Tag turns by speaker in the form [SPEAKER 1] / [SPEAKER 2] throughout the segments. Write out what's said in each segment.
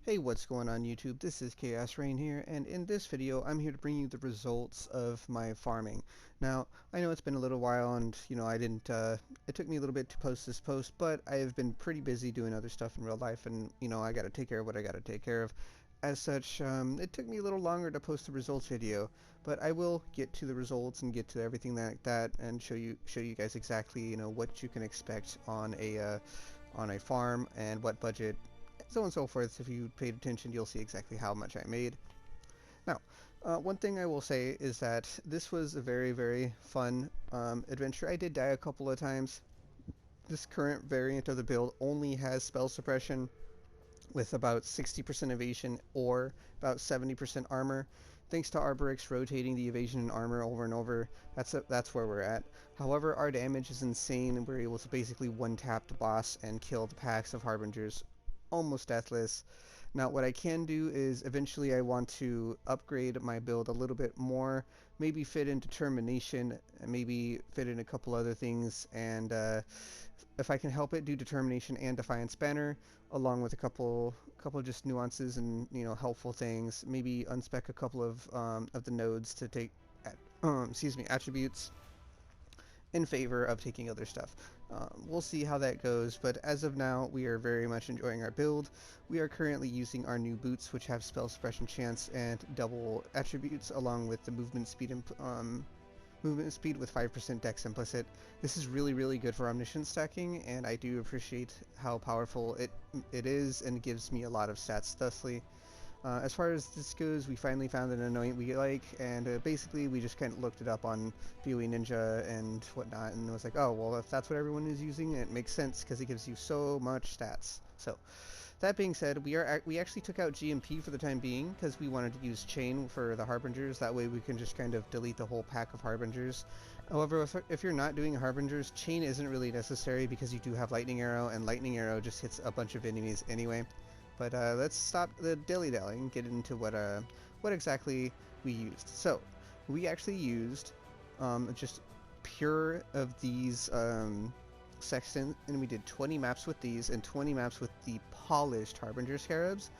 [SPEAKER 1] Hey, what's going on YouTube? This is Chaos-Reighn here, and in this video I'm here to bring you the results of my farming. Now, I know it's been a little while and, it took me a little bit to post this post, but I have been pretty busy doing other stuff in real life and, I gotta take care of what I gotta take care of. As such, it took me a little longer to post the results video, but I will get to the results and get to everything like that and show you guys exactly, what you can expect on a farm and what budget so on and so forth. If you paid attention, you'll see exactly how much I made. Now, one thing I will say is that this was a very, very fun adventure. I did die a couple of times. This current variant of the build only has spell suppression with about 60% evasion or about 70% armor. Thanks to Arborix rotating the evasion and armor over and over, that's where we're at. However, our damage is insane, and we're able to basically one-tap the boss and kill the packs of Harbingers almost deathless. Now what I can do is eventually I want to upgrade my build a little bit more, maybe fit in determination, maybe fit in a couple other things, and if I can help it, do determination and defiance banner, along with a couple just nuances and helpful things. Maybe unspec a couple of the nodes to take attributes in favor of taking other stuff. We'll see how that goes, but as of now, we are very much enjoying our build. We are currently using our new boots, which have spell suppression chance and double attributes, along with the movement speed with 5% dex implicit. This is really, really good for omniscience stacking, and I do appreciate how powerful it is, and gives me a lot of stats thusly. As far as this goes, we finally found an anoint we like, and basically we just kind of looked it up on BOE Ninja and whatnot, and was like, oh, well, if that's what everyone is using, it makes sense, because it gives you so much stats. So, that being said, we actually took out GMP for the time being, because we wanted to use Chain for the Harbingers. That way we can just kind of delete the whole pack of Harbingers. However, if you're not doing Harbingers, Chain isn't really necessary, because you do have Lightning Arrow, and Lightning Arrow just hits a bunch of enemies anyway. But let's stop the dilly-dallying and get into what exactly we used. So, we actually used just pure of these sextant, and we did 20 maps with these, and 20 maps with the polished Harbinger Scarabs,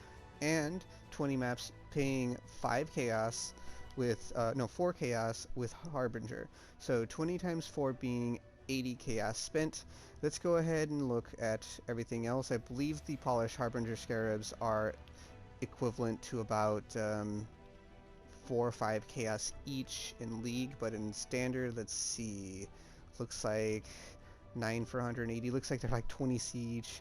[SPEAKER 1] and 20 maps paying 5 chaos with, 4 chaos with Harbinger. So 20 times 4 being 80 chaos spent. Let's go ahead and look at everything else. I believe the polished Harbinger Scarabs are equivalent to about 4 or 5 chaos each in League, but in Standard, let's see, looks like 9 for 180. Looks like they're like 20 siege.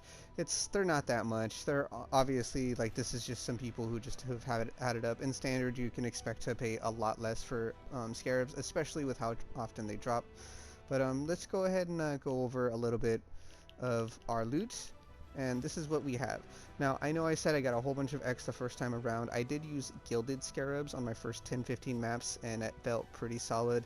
[SPEAKER 1] They're not that much. They're obviously, like, this is just some people who just have had it up. In Standard, you can expect to pay a lot less for Scarabs, especially with how often they drop. But let's go ahead and go over a little bit of our loot, and this is what we have. Now, I know I said I got a whole bunch of X the first time around. I did use Gilded Scarabs on my first 10-15 maps, and it felt pretty solid.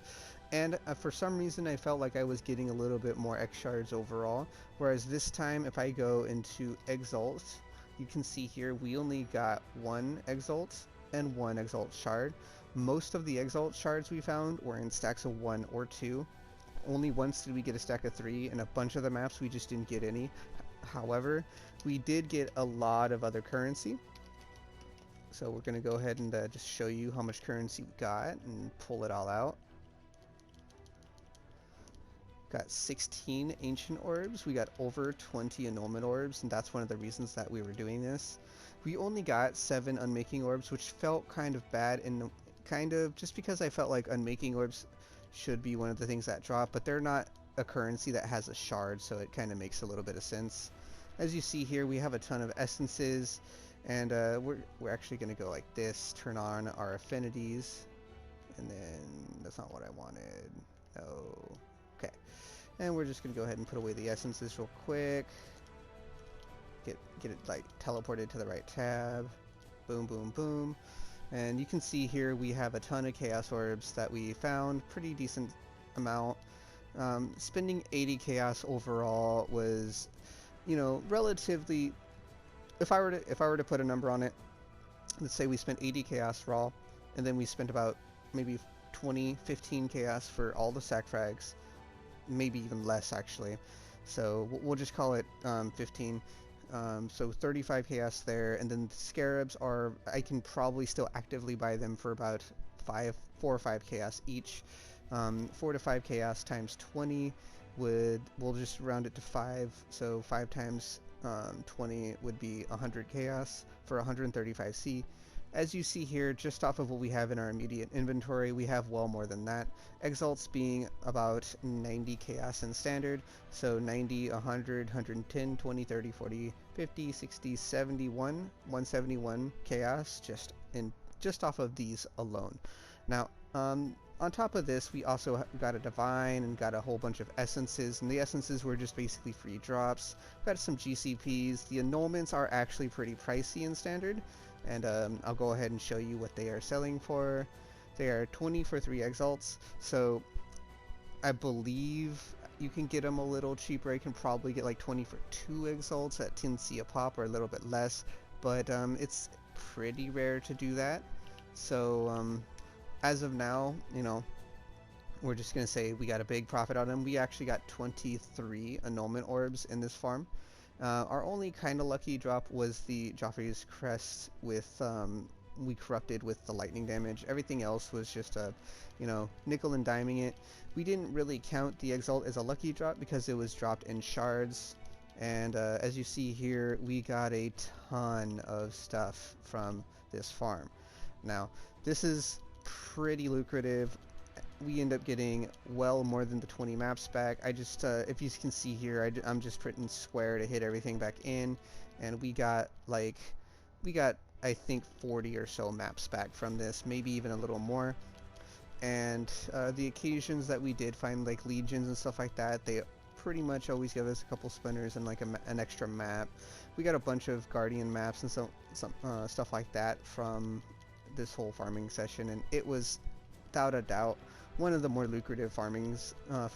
[SPEAKER 1] And for some reason, I felt like I was getting a little bit more X shards overall, whereas this time, if I go into Exalt, you can see here we only got 1 Exalt and 1 Exalt shard. Most of the Exalt shards we found were in stacks of 1 or 2. Only once did we get a stack of 3, and a bunch of the maps we just didn't get any. However, we did get a lot of other currency. So we're going to go ahead and just show you how much currency we got and pull it all out. Got 16 ancient orbs. We got over 20 annulment orbs, and that's one of the reasons that we were doing this. We only got 7 unmaking orbs, which felt kind of bad, and kind of just because I felt like unmaking orbs should be one of the things that drop, but they're not a currency that has a shard, so it kind of makes a little bit of sense. As you see here, we have a ton of essences, and we're actually going to go like this, turn on our affinities, and then that's not what I wanted. Oh, okay. And we're just going to go ahead and put away the essences real quick. Get it like teleported to the right tab. Boom, boom, boom. And you can see here we have a ton of Chaos Orbs that we found, pretty decent amount. Spending 80 Chaos overall was, relatively, if I were to put a number on it, let's say we spent 80 Chaos raw, and then we spent about maybe 15 Chaos for all the sack frags, maybe even less actually. So we'll just call it 15. So 35 chaos there, and then the scarabs are, I can probably still actively buy them for about 4 or 5 chaos each. 4 to 5 chaos times 20 we'll just round it to 5, so 5 times 20 would be 100 chaos for 135C. As you see here, just off of what we have in our immediate inventory, we have well more than that. Exalts being about 90 chaos in standard, so 90, 100, 110, 20, 30, 40, 50, 60, 71, 171 chaos just off of these alone. Now, on top of this, we also got a divine and got a whole bunch of essences, and the essences were just basically free drops. Got some GCPs. The annulments are actually pretty pricey in standard, and I'll go ahead and show you what they are selling for. They are 20 for 3 exalts, so I believe you can get them a little cheaper. You can probably get like 20 for 2 exalts at 10C a pop or a little bit less, but it's pretty rare to do that. So as of now, you know, we're just going to say we got a big profit on them. We actually got 23 annulment orbs in this farm. Our only kind of lucky drop was the Joffrey's Crest with, we corrupted with the lightning damage. Everything else was just you know, nickel and diming it. We didn't really count the Exalt as a lucky drop because it was dropped in shards. And as you see here, we got a ton of stuff from this farm. Now, this is pretty lucrative. We end up getting well more than the 20 maps back. I just, if you can see here, I'm just putting square to hit everything back in, and we got I think 40 or so maps back from this, maybe even a little more. And the occasions that we did find like legions and stuff like that, they pretty much always give us a couple spinners and like an extra map. We got a bunch of guardian maps and some stuff like that from this whole farming session, and it was without a doubt one of the more lucrative farming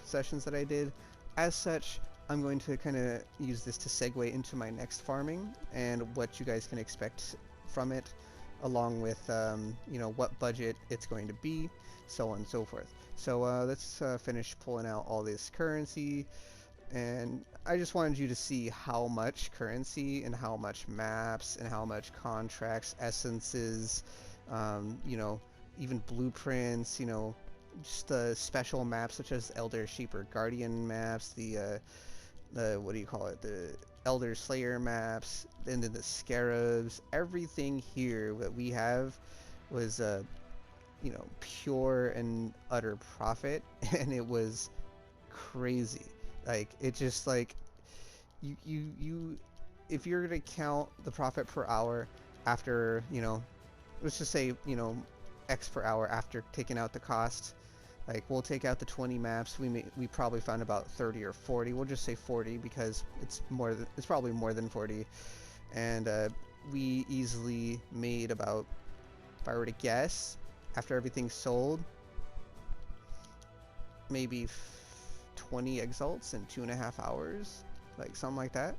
[SPEAKER 1] sessions that I did. As such, I'm going to kind of use this to segue into my next farming and what you guys can expect from it, along with you know, what budget it's going to be, so on and so forth. So let's finish pulling out all this currency, and I just wanted you to see how much currency and how much maps and how much contracts, essences, you know, even blueprints, you know, just the special maps such as Elder Sheep or Guardian maps, the what do you call it, the Elder Slayer maps, and then the Scarabs. Everything here that we have was you know, pure and utter profit, and it was crazy. Like, it just, like, you if you're gonna count the profit per hour after, you know, let's just say, you know, X per hour after taking out the cost. Like, we'll take out the 20 maps. We probably found about 30 or 40. We'll just say 40 because it's probably more than 40. And we easily made about, if I were to guess, after everything's sold, maybe 20 exalts in 2.5 hours, like something like that.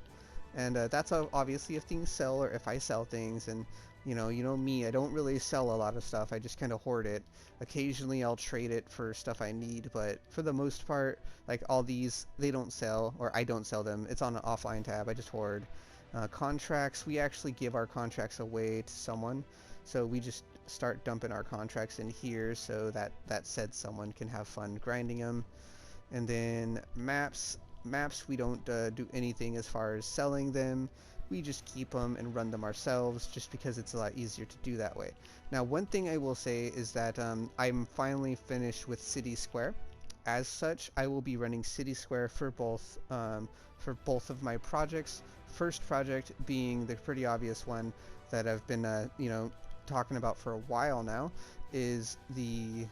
[SPEAKER 1] And that's obviously if things sell or if I sell things. And you know me, I don't really sell a lot of stuff. I just kind of hoard it. Occasionally I'll trade it for stuff I need, but for the most part, like all these, they don't sell, or I don't sell them. It's on an offline tab. I just hoard. Contracts, we actually give our contracts away to someone, so we just start dumping our contracts in here so that said someone can have fun grinding them. And then maps, we don't do anything as far as selling them. We just keep them and run them ourselves, just because it's a lot easier to do that way. Now, one thing I will say is that I'm finally finished with City Square. As such, I will be running City Square for both of my projects. First project being the pretty obvious one that I've been you know, talking about for a while now, is the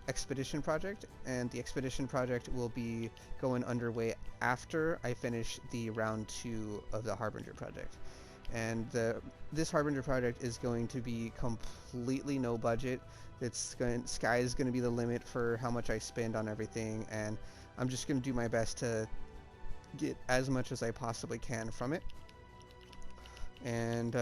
[SPEAKER 1] expedition project, and the expedition project will be going underway after I finish the round 2 of the Harbinger project. And this Harbinger project is going to be completely no budget. Sky is going to be the limit for how much I spend on everything, and I'm just going to do my best to get as much as I possibly can from it. And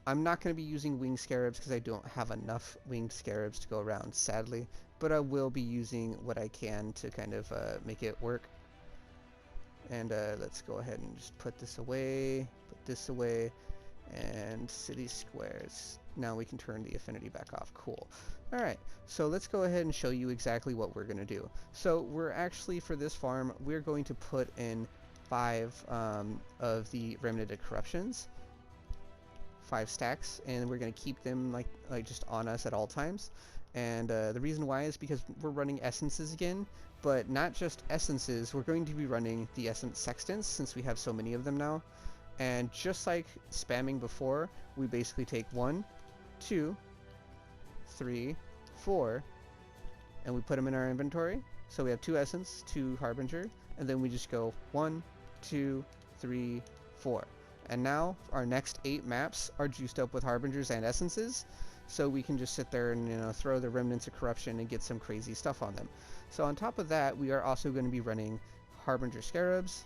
[SPEAKER 1] I'm not going to be using winged scarabs because I don't have enough winged scarabs to go around, sadly, but I will be using what I can to kind of make it work. And let's go ahead and just put this away, and city squares. Now we can turn the affinity back off. Cool. Alright, so let's go ahead and show you exactly what we're going to do. So we're actually, for this farm, we're going to put in 5 of the Remnant Corruptions. 5 stacks, and we're going to keep them like just on us at all times. And the reason why is because we're running essences again, but not just essences, we're going to be running the essence sextants since we have so many of them now. And just like spamming before, we basically take 1, 2, 3, 4, and we put them in our inventory. So we have 2 essence, 2 harbinger, and then we just go 1, 2, 3, 4. And now our next 8 maps are juiced up with harbingers and essences, so we can just sit there and, you know, throw the remnants of corruption and get some crazy stuff on them. So on top of that, we are also going to be running harbinger scarabs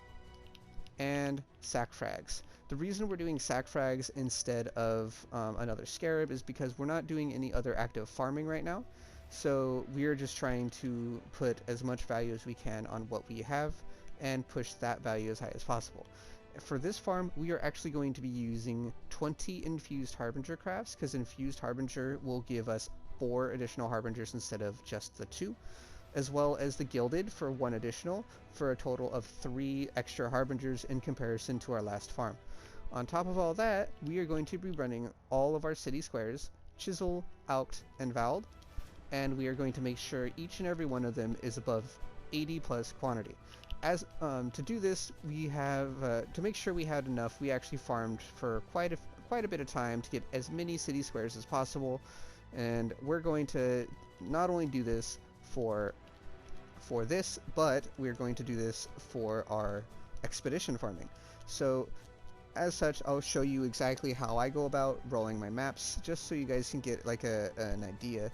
[SPEAKER 1] and sack frags. The reason we're doing sack frags instead of another scarab is because we're not doing any other active farming right now. So we're just trying to put as much value as we can on what we have and push that value as high as possible. For this farm, we are actually going to be using 20 infused harbinger crafts, because infused harbinger will give us 4 additional harbingers instead of just the 2, as well as the gilded for 1 additional, for a total of 3 extra harbingers in comparison to our last farm. On top of all that, we are going to be running all of our city squares, chisel, alked, and valed, and we are going to make sure each and every one of them is above 80 plus quantity. As to do this, we have to make sure we had enough. We actually farmed for quite a bit of time to get as many city squares as possible, and we're going to not only do this for this, but we're going to do this for our expedition farming. So as such, I'll show you exactly how I go about rolling my maps, just so you guys can get like an idea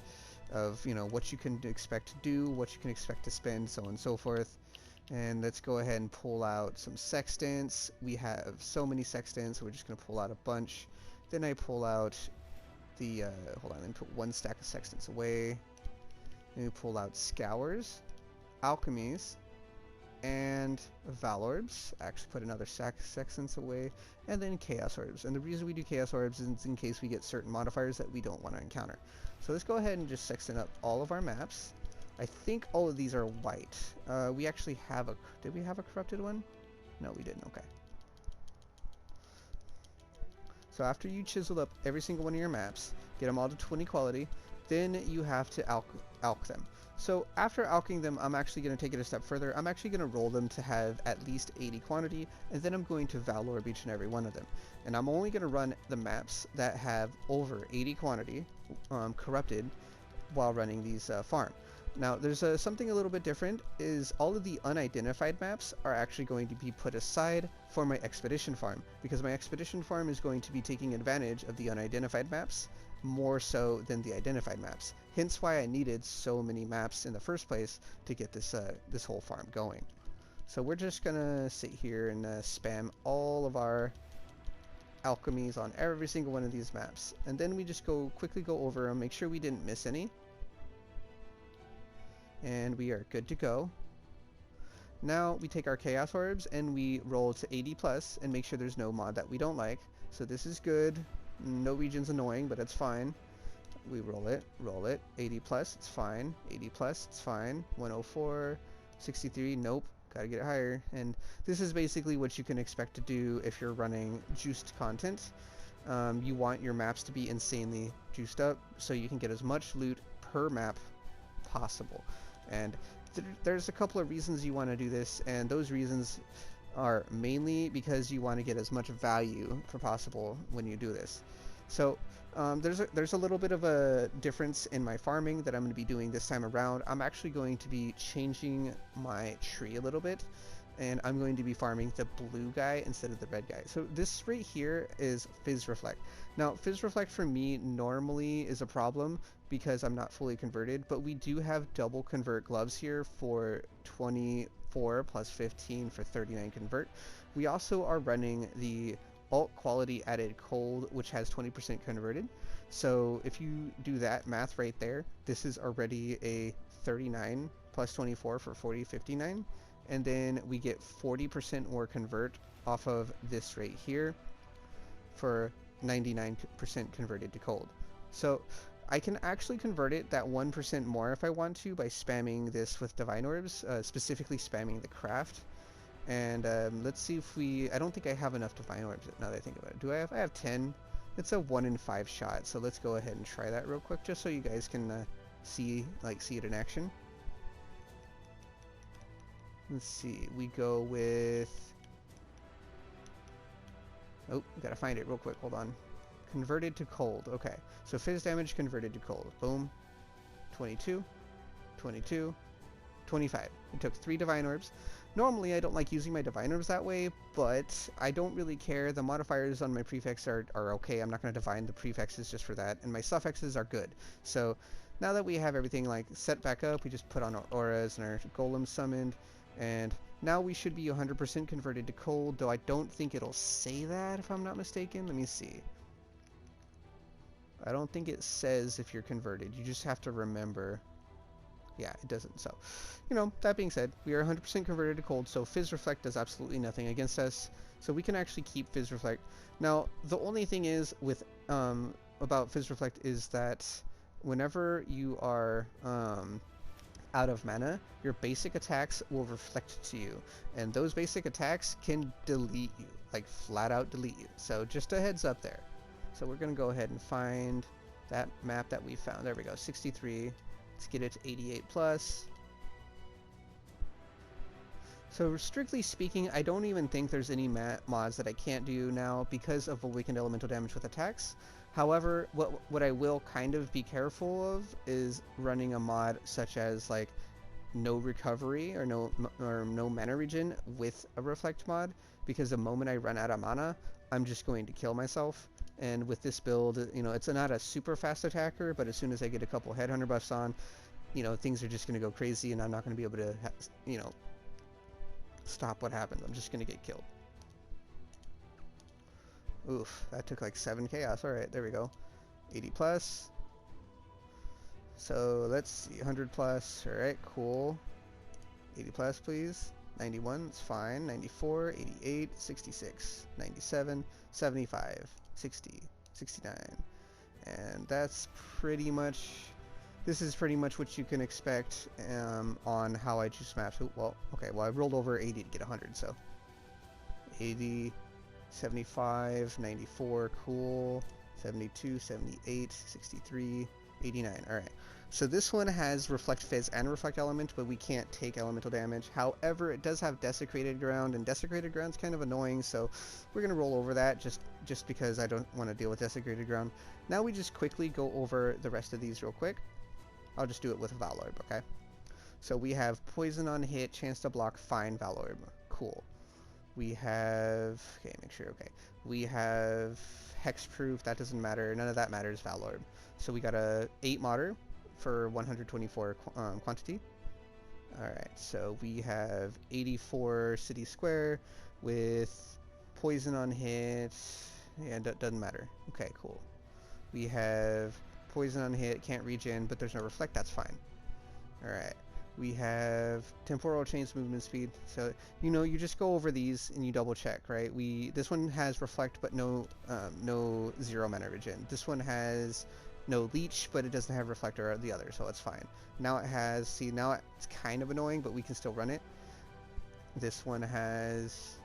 [SPEAKER 1] of, you know, what you can expect to do, what you can expect to spend, so on and so forth. And let's go ahead and pull out some sextants. We have so many sextants, so we're just going to pull out a bunch. Then I pull out the, hold on, let me put 1 stack of sextants away. Then we pull out scours, alchemies, and valorbs. Actually put another sextants away, and then chaos orbs. And the reason we do chaos orbs is in case we get certain modifiers that we don't want to encounter. So let's go ahead and just sextant up all of our maps. I think all of these are white. We actually have a... Did we have a corrupted one? No, we didn't. Okay. So after you chiseled up every single one of your maps, get them all to 20 quality, then you have to alch them. So after alching them, I'm actually going to take it a step further. I'm actually going to roll them to have at least 80 quantity, and then I'm going to valorb each and every one of them. And I'm only going to run the maps that have over 80 quantity corrupted while running these farm. Now, there's something a little bit different, is all of the unidentified maps are actually going to be put aside for my expedition farm, because my expedition farm is going to be taking advantage of the unidentified maps more so than the identified maps. Hence why I needed so many maps in the first place to get this this whole farm going. So we're just gonna sit here and spam all of our alchemies on every single one of these maps, and then we just quickly go over them, make sure we didn't miss any. And we are good to go. Now we take our chaos orbs and we roll to 80 plus and make sure there's no mod that we don't like. So this is good. No region's annoying, but it's fine. We roll it, 80 plus, it's fine. 80 plus, it's fine. 104, 63, nope, gotta get it higher. And this is basically what you can expect to do if you're running juiced content. You want your maps to be insanely juiced up so you can get as much loot per map possible. And there's a couple of reasons you want to do this, and those reasons are mainly because you want to get as much value for possible when you do this. So there's a little bit of a difference in my farming that I'm going to be doing this time around. I'm actually going to be changing my tree a little bit, and I'm going to be farming the blue guy instead of the red guy. So this right here is Fizz Reflect. Now Fizz Reflect for me normally is a problem because I'm not fully converted, but we do have double convert gloves here for 24 plus 15 for 39 convert. We also are running the alt quality added cold, which has 20% converted. So if you do that math right there, this is already a 39 plus 24 for 40, 59. and then we get 40% more convert off of this right here for 99% converted to cold. So I can actually convert it that 1% more if I want to by spamming this with Divine Orbs, specifically spamming the craft. And let's see if we... I don't think I have enough Divine Orbs now that I think about it. Do I have? I have 10. It's a 1 in 5 shot, so let's go ahead and try that real quick just so you guys can see it in action. Let's see, we go with... Oh, gotta find it real quick, hold on. Converted to cold, okay. So fizz damage converted to cold. Boom. 22, 22, 25. It took 3 Divine Orbs. Normally I don't like using my Divine Orbs that way, but I don't really care. The modifiers on my prefix are okay. I'm not going to divine the prefixes just for that, and my suffixes are good. So now that we have everything like set back up, we just put on our auras and our golem summoned, and now we should be 100% converted to cold, though I don't think it'll say that if I'm not mistaken. Let me see. I don't think it says if you're converted. You just have to remember. Yeah, it doesn't. So, you know, that being said, we are 100% converted to cold, so Fizz Reflect does absolutely nothing against us. So we can actually keep Fizz Reflect. Now, the only thing is with about Fizz Reflect is that whenever you are out of mana, your basic attacks will reflect to you, and those basic attacks can delete you, like flat out delete you. So just a heads up there. So we're gonna go ahead and find that map that we found. There we go, 63. Let's get it to 88 plus. So strictly speaking, I don't even think there's any mods that I can't do now because of awakened elemental damage with attacks. However, what I will kind of be careful of is running a mod such as like no recovery or no mana regen with a reflect mod, because the moment I run out of mana, I'm just going to kill myself. And with this build, you know, it's not a super fast attacker, but as soon as I get a couple headhunter buffs on, you know, things are just going to go crazy, and I'm not going to be able to, you know, stop what happens. I'm just going to get killed. Oof, that took like 7 chaos. Alright, there we go. 80 plus. So let's see, 100 plus. Alright, cool. 80 plus, please. 91, it's fine. 94, 88, 66, 97, 75, 60, 69. And that's pretty much... This is pretty much what you can expect on how I choose maps. Well, okay, well I rolled over 80 to get 100, so 80, 75, 94, cool, 72, 78, 63, 89. Alright, so this one has Reflect Fizz and Reflect Element, but we can't take elemental damage. However, it does have Desecrated Ground, and Desecrated Ground's kind of annoying, so we're going to roll over that just because I don't want to deal with Desecrated Ground. Now we just quickly go over the rest of these real quick. I'll just do it with Valorb, okay? So we have Poison on hit, chance to block, fine, Valorb. Cool. We have... Okay, make sure, okay. We have Hexproof, that doesn't matter. None of that matters, Valorb. So we got a 8 Modder for 124 quantity. Alright, so we have 84 City Square with Poison on hit. Yeah, doesn't matter. Okay, cool. We have... Poison on hit, can't regen, but there's no reflect, that's fine. Alright. We have temporal change movement speed. So, you know, you just go over these and you double check, right? This one has reflect but no 0 mana regen. This one has no leech, but it doesn't have reflect or the other, so it's fine. Now it has, see, now it's kind of annoying, but we can still run it. This one has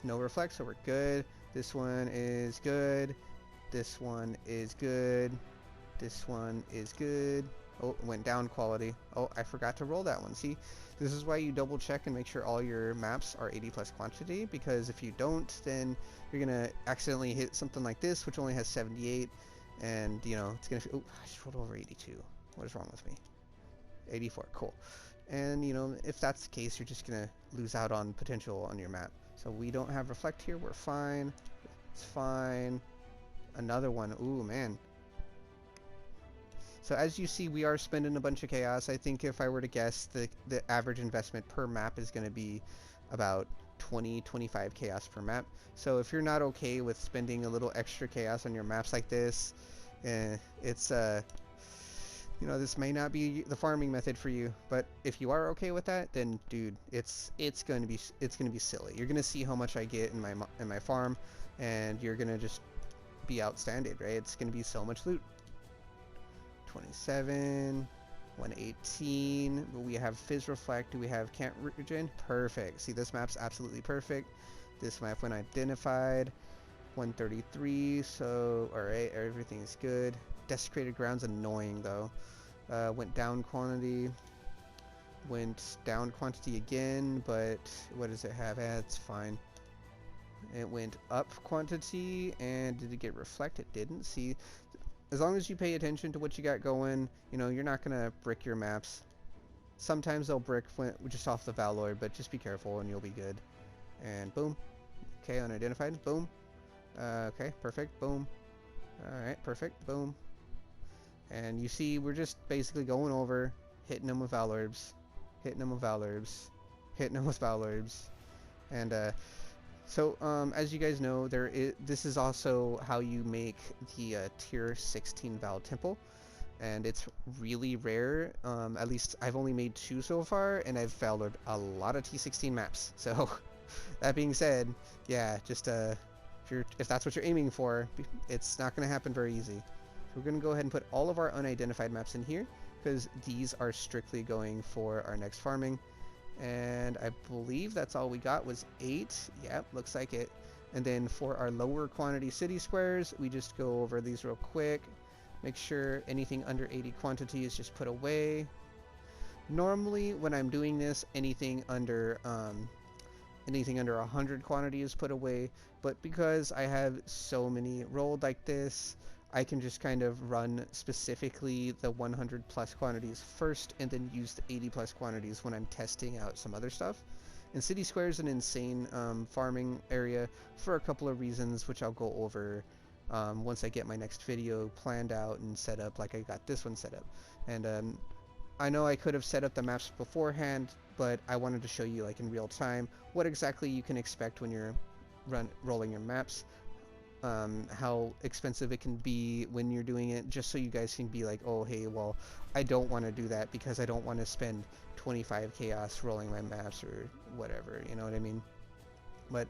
[SPEAKER 1] no reflect, so we're good. This one is good. This one is good. This one is good. Oh, it went down quality. Oh, I forgot to roll that one. See, this is why you double check and make sure all your maps are 80 plus quantity, because if you don't, then you're gonna accidentally hit something like this, which only has 78, and you know, it's gonna, oh, I just rolled over 82. What is wrong with me? 84, cool. And you know, if that's the case, you're just gonna lose out on potential on your map. So we don't have reflect here, we're fine. It's fine. Another one, ooh man. So as you see, we are spending a bunch of chaos. I think if I were to guess, the average investment per map is going to be about 20-25 chaos per map. So if you're not okay with spending a little extra chaos on your maps like this, it's You know, this may not be the farming method for you, but if you are okay with that, then dude, it's going to be silly. You're going to see how much I get in my farm, and you're going to just be outstanding, right? It's going to be so much loot. 27, 118. We have Fizz Reflect. Do we have Can't Regen? Perfect. See, this map's absolutely perfect. This map when identified. 133. So, alright, everything's good. Desecrated Ground's annoying though. Went down quantity. Went down quantity again, but what does it have? It's fine. It went up quantity, and did it get reflect? It didn't. See, as long as you pay attention to what you got going, you know, you're not gonna brick your maps. Sometimes they'll brick just off the Valor, but just be careful and you'll be good. And boom. Okay, unidentified. Boom. Okay, perfect. Boom. Alright, perfect. Boom. And you see, we're just basically going over, hitting them with Valorbs, hitting them with Valorbs, hitting them with Valorbs. And so as you guys know, this is also how you make the tier 16 Val Temple. And it's really rare. At least I've only made 2 so far, and I've Valored a lot of T16 maps. So that being said, yeah, just if that's what you're aiming for, it's not going to happen very easy. So we're going to go ahead and put all of our unidentified maps in here, because these are strictly going for our next farming. And I believe that's all we got was 8. Yep, looks like it. And then for our lower quantity city squares, we just go over these real quick. Make sure anything under 80 quantity is just put away. Normally when I'm doing this, anything under 100 quantity is put away, but because I have so many rolled like this, I can just kind of run specifically the 100 plus quantities first, and then use the 80 plus quantities when I'm testing out some other stuff. And City Square is an insane farming area for a couple of reasons, which I'll go over once I get my next video planned out and set up like I got this one set up. And I know I could have set up the maps beforehand, but I wanted to show you like in real time what exactly you can expect when you're rolling your maps. How expensive it can be when you're doing it, just so you guys can be like, oh hey, well, I don't want to do that because I don't want to spend 25 chaos rolling my maps or whatever, you know what I mean? But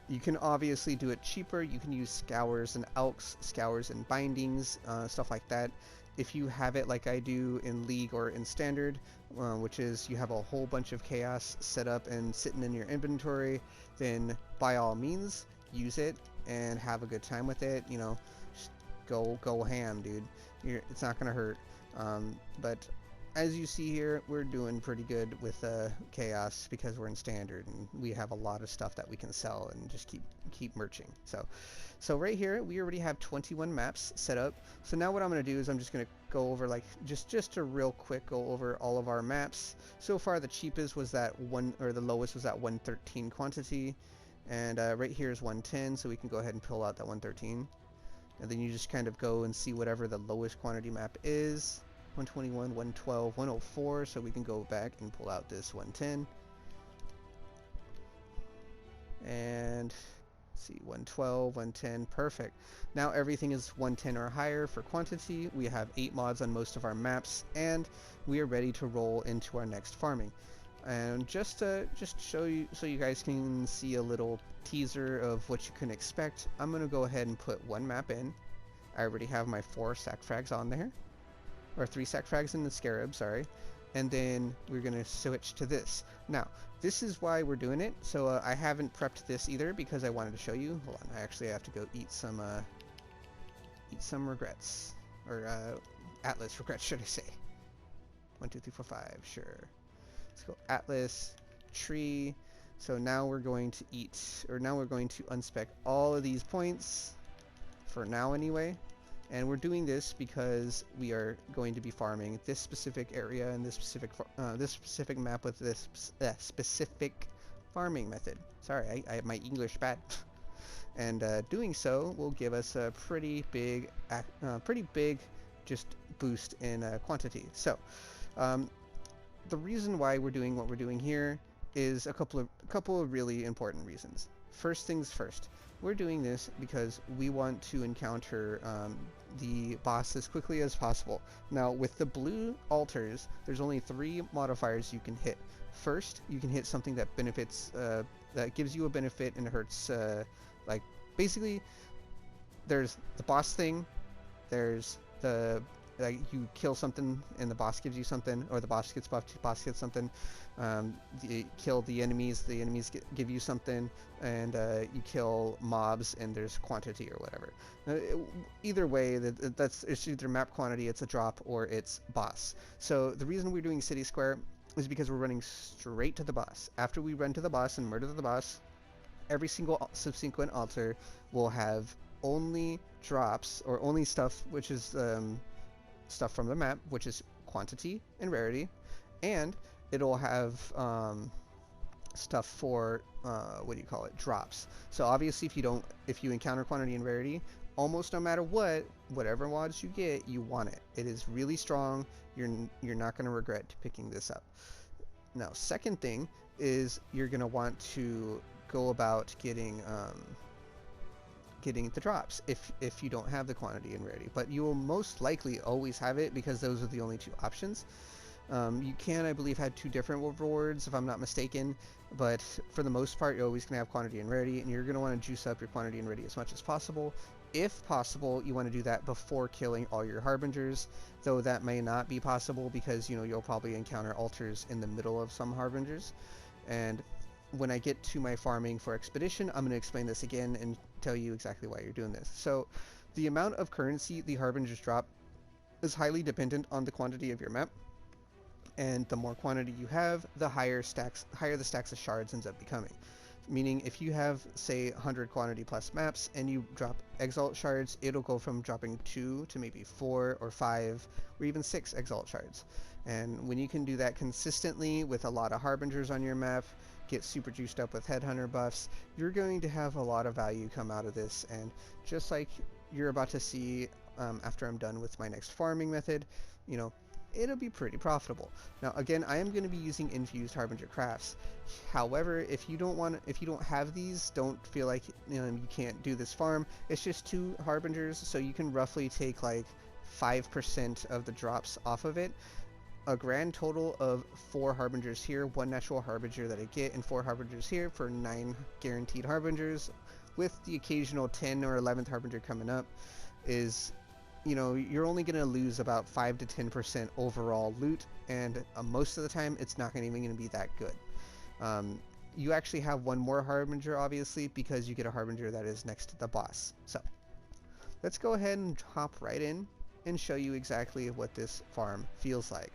[SPEAKER 1] you can obviously do it cheaper. You can use scours and alks, scours and bindings, stuff like that. If you have it like I do in League or in Standard, which is you have a whole bunch of chaos set up and sitting in your inventory, then by all means use it and have a good time with it. You know, just go ham, dude. It's not gonna hurt. But as you see here, we're doing pretty good with chaos because we're in Standard and we have a lot of stuff that we can sell and just keep merching. So right here we already have 21 maps set up. So now what I'm gonna do is I'm just gonna go over like just a real quick go over all of our maps. So far the cheapest was that one, or the lowest was that 113 quantity. And right here is 110, so we can go ahead and pull out that 113. And then you just kind of go and see whatever the lowest quantity map is. 121, 112, 104, so we can go back and pull out this 110. And let's see, 112, 110, perfect. Now everything is 110 or higher for quantity. We have 8 mods on most of our maps, and we are ready to roll into our next farming. And just to show you, so you guys can see a little teaser of what you can expect, I'm gonna go ahead and put one map in. I already have my 4 sack frags on there, or 3 sack frags in the scarab, sorry. And then we're gonna switch to this. Now this is why we're doing it. So I haven't prepped this either because I wanted to show you. Hold on, I actually have to go eat some regrets, or Atlas regrets, should I say? 1, 2, 3, 4, 5, sure. Let's go Atlas, tree. So now we're going to unspec all of these points, for now anyway. And we're doing this because we are going to be farming this specific area and this specific map with this specific farming method. Sorry, I my English bad. And doing so will give us a pretty big just boost in quantity. So the reason why we're doing what we're doing here is a couple of really important reasons. First things first, we're doing this because we want to encounter the boss as quickly as possible. Now, with the blue altars, there's only 3 modifiers you can hit. First, you can hit something that benefits, that gives you a benefit and hurts, like, basically, there's the boss thing, there's the, like, you kill something and the boss gives you something, or the boss gets buffed, the boss gets something. You kill the enemies give you something, and you kill mobs and there's quantity or whatever. Either way, it's either map quantity, it's a drop, or it's boss. So the reason we're doing City Square is because we're running straight to the boss. After we run to the boss and murder the boss, every single subsequent altar will have only drops, or only stuff, which is stuff from the map, which is quantity and rarity, and it'll have stuff for what do you call it, drops. So obviously if you encounter quantity and rarity, almost no matter whatever mods you get, you want it. It is really strong. You're not going to regret picking this up. Now, second thing is you're going to want to go about getting the drops if you don't have the quantity and rarity, but you will most likely always have it because those are the only 2 options. You can, I believe, have 2 different rewards if I'm not mistaken, but for the most part you're always going to have quantity and rarity, and you're going to want to juice up your quantity and rarity as much as possible. If possible, you want to do that before killing all your Harbingers, though that may not be possible because, you know, you'll probably encounter altars in the middle of some Harbingers. And when I get to my farming for Expedition, I'm going to explain this again and tell you exactly why you're doing this. So the amount of currency the Harbingers drop is highly dependent on the quantity of your map, and the more quantity you have, the higher the stacks of shards ends up becoming. Meaning, if you have, say, 100 quantity plus maps and you drop Exalt shards, it'll go from dropping 2 to maybe 4 or 5 or even 6 Exalt shards. And when you can do that consistently with a lot of Harbingers on your map, get super juiced up with Headhunter buffs, you're going to have a lot of value come out of this. And just like you're about to see after I'm done with my next farming method, you know, it'll be pretty profitable. Now again, I am going to be using infused Harbinger crafts. However, if you don't have these, don't feel like, you know, you can't do this farm. It's just 2 Harbingers, so you can roughly take like 5% of the drops off of it. A grand total of 4 Harbingers here, 1 natural Harbinger that I get, and 4 Harbingers here for 9 guaranteed Harbingers, with the occasional 10 or 11th Harbinger coming up. Is, you know, you're only going to lose about 5 to 10% overall loot, and most of the time it's not even going to be that good. You actually have 1 more Harbinger, obviously, because you get a Harbinger that is next to the boss. So let's go ahead and hop right in and show you exactly what this farm feels like.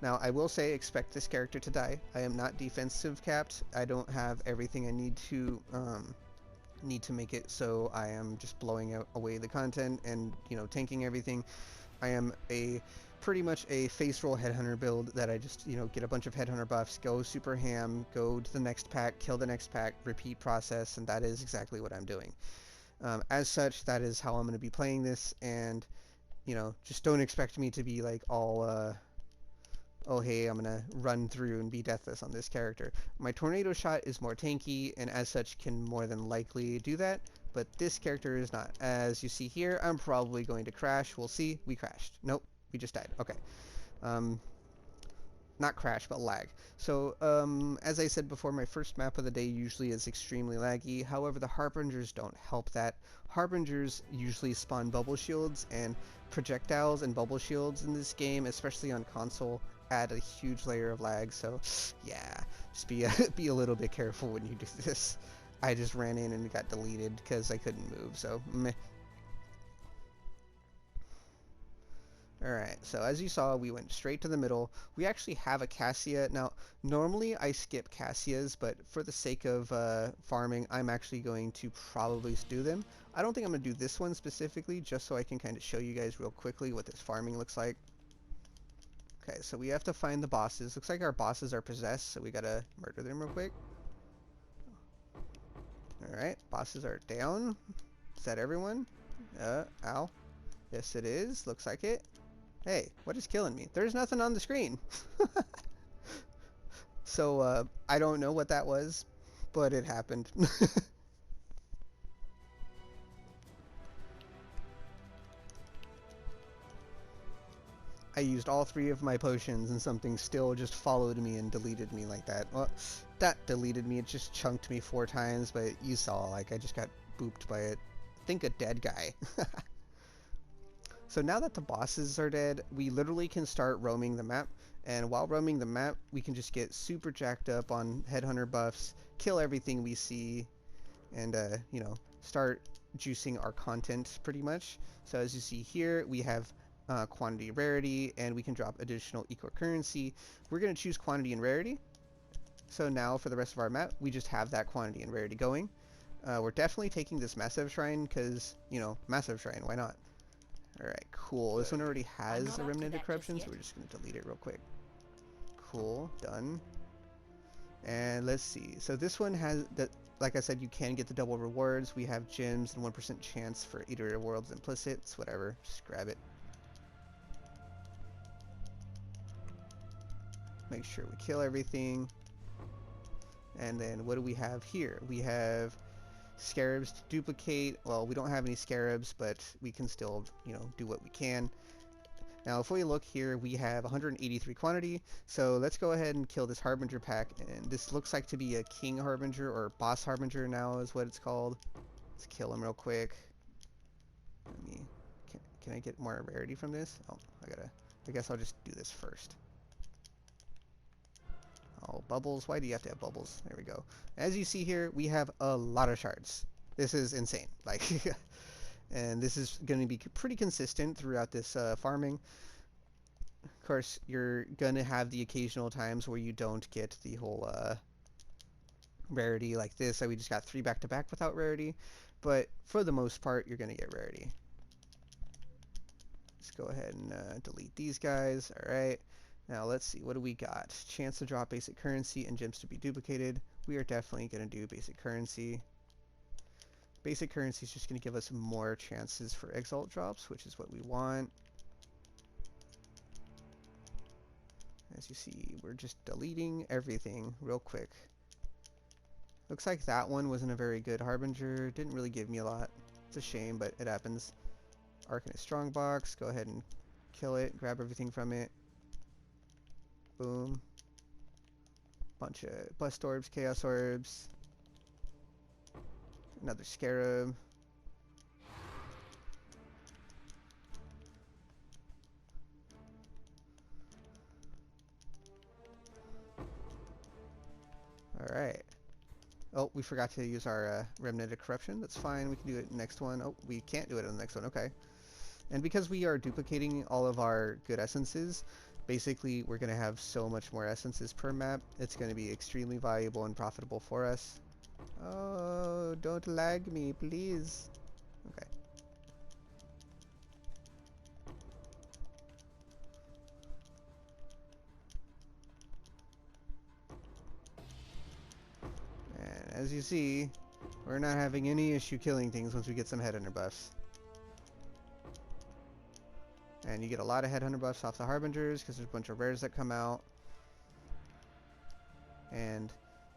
[SPEAKER 1] Now, I will say, expect this character to die. I am not defensive capped. I don't have everything I need to make it so I am just blowing away the content and, you know, tanking everything. I am pretty much a face roll Headhunter build that I just, you know, get a bunch of Headhunter buffs, go super ham, go to the next pack, kill the next pack, repeat process, and that is exactly what I'm doing. As such, that is how I'm going to be playing this, and, you know, just don't expect me to be like all oh hey, I'm gonna run through and be deathless on this character. My tornado shot is more tanky, and as such can more than likely do that, but this character is not. As you see here, I'm probably going to crash. We'll see. We crashed. Nope, we just died. Okay. Not crash, but lag. So, as I said before, my first map of the day usually is extremely laggy. However, the Harbingers don't help that. Harbingers usually spawn bubble shields, and projectiles and bubble shields in this game, especially on console, add a huge layer of lag. So yeah, just be a little bit careful when you do this. I just ran in and got deleted because I couldn't move, so meh. Alright, so as you saw, we went straight to the middle. We actually have a Cassia. Now, normally I skip Cassias, but for the sake of farming, I'm actually going to probably do them. I don't think I'm going to do this one specifically, just so I can kind of show you guys real quickly what this farming looks like. Okay, so we have to find the bosses. Looks like our bosses are possessed, so we gotta murder them real quick. Alright, bosses are down. Is that everyone? Ow. Yes, it is. Looks like it. Hey, what is killing me? There's nothing on the screen. So, I don't know what that was, but it happened. I used all 3 of my potions and something still just followed me and deleted me like that. Well, that deleted me. It just chunked me 4 times, but you saw, like, I just got booped by it. I think a dead guy. So now that the bosses are dead, we literally can start roaming the map. And while roaming the map, we can just get super jacked up on headhunter buffs, kill everything we see, and, you know, start juicing our content pretty much. So as you see here, we have quantity, rarity, and we can drop additional eco currency. We're going to choose quantity and rarity. So now for the rest of our map, we just have that quantity and rarity going. We're definitely taking this massive shrine because, you know, massive shrine, why not? Alright, cool. This one already has a remnant of corruption, so we're just going to delete it real quick. Cool, done. And let's see. So this one has, that, like I said, you can get the double rewards. We have gems and 1% chance for Eater of Worlds implicit. It's whatever. Just grab it. Make sure we kill everything. And then what do we have here? We have scarabs to duplicate. Well, we don't have any scarabs, but we can still, you know, do what we can. Now, if we look here, we have 183 quantity, so let's go ahead and kill this Harbinger pack, and this looks like to be a King Harbinger, or Boss Harbinger now is what it's called. Let's kill him real quick. Let me, can I get more rarity from this? Oh, I guess I'll just do this first. Oh, bubbles, why do you have to have bubbles? There we go. As you see here, we have a lot of shards. This is insane, like... And this is going to be pretty consistent throughout this farming. Of course, you're going to have the occasional times where you don't get the whole rarity like this. So we just got 3 back-to-back without rarity. But for the most part, you're going to get rarity. Let's go ahead and delete these guys. Alright. Now let's see. What do we got? Chance to drop basic currency and gems to be duplicated. We are definitely going to do basic currency. Basic currency is just going to give us more chances for exalt drops, which is what we want. As you see, we're just deleting everything real quick. Looks like that one wasn't a very good Harbinger. Didn't really give me a lot. It's a shame, but it happens. Arcanist Strongbox. Go ahead and kill it. Grab everything from it. Boom. Bunch of Blessed Orbs, Chaos Orbs. Another Scarab. Alright. Oh, we forgot to use our Remnant of Corruption. That's fine. We can do it in the next one. Oh, we can't do it in the next one. Okay. And because we are duplicating all of our good essences, basically we're going to have so much more essences per map. It's going to be extremely valuable and profitable for us. Oh, don't lag me, please. Okay. And as you see, we're not having any issue killing things once we get some headhunter buffs. And you get a lot of headhunter buffs off the Harbingers because there's a bunch of rares that come out. And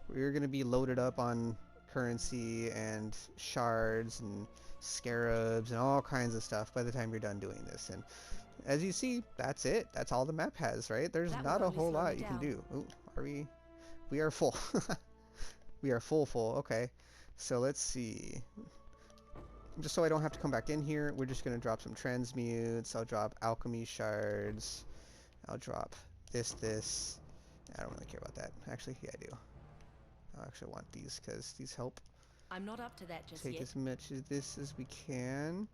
[SPEAKER 1] we're going to be loaded up on currency and shards and scarabs and all kinds of stuff by the time you're done doing this. And as you see, that's it. That's all the map has, right? There's not a whole lot you can do. Ooh, are we? We are full. We are full. Okay. So let's see. Just so I don't have to come back in here, we're just going to drop some transmutes. I'll drop alchemy shards. I'll drop this. I don't really care about that. Actually, yeah, I do. I actually want these because these help.
[SPEAKER 2] I'm not up to that just
[SPEAKER 1] take
[SPEAKER 2] yet.
[SPEAKER 1] As much of this as we can.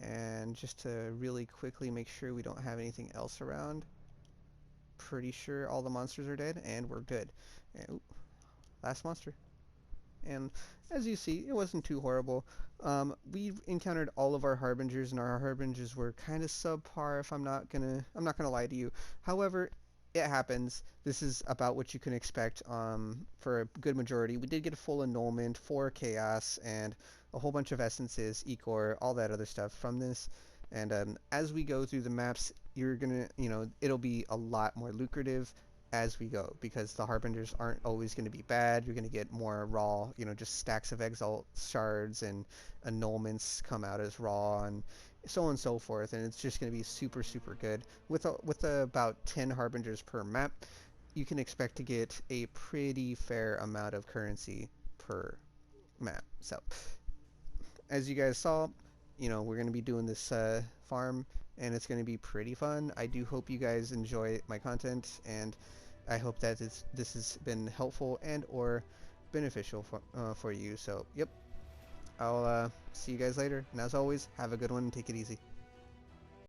[SPEAKER 1] And just to really quickly make sure we don't have anything else around. Pretty sure all the monsters are dead and we're good. And, ooh, last monster. And as you see, it wasn't too horrible. We've encountered all of our Harbingers, and our Harbingers were kind of subpar. If I'm not gonna lie to you. However, it happens. This is about what you can expect for a good majority. We did get a full annulment, 4 chaos, and a whole bunch of essences, ecor, all that other stuff from this. And as we go through the maps, you're gonna, it'll be a lot more lucrative as we go, because the Harbingers aren't always going to be bad. You're going to get more raw, just stacks of exalt shards and annulments come out as raw, and so on and so forth, and it's just going to be super super good. With about 10 harbingers per map, you can expect to get a pretty fair amount of currency per map. So as you guys saw, we're going to be doing this farm, and it's going to be pretty fun. I do hope you guys enjoy my content, and I hope that this has been helpful and or beneficial for you. So, yep, I'll see you guys later. And as always, have a good one and take it easy.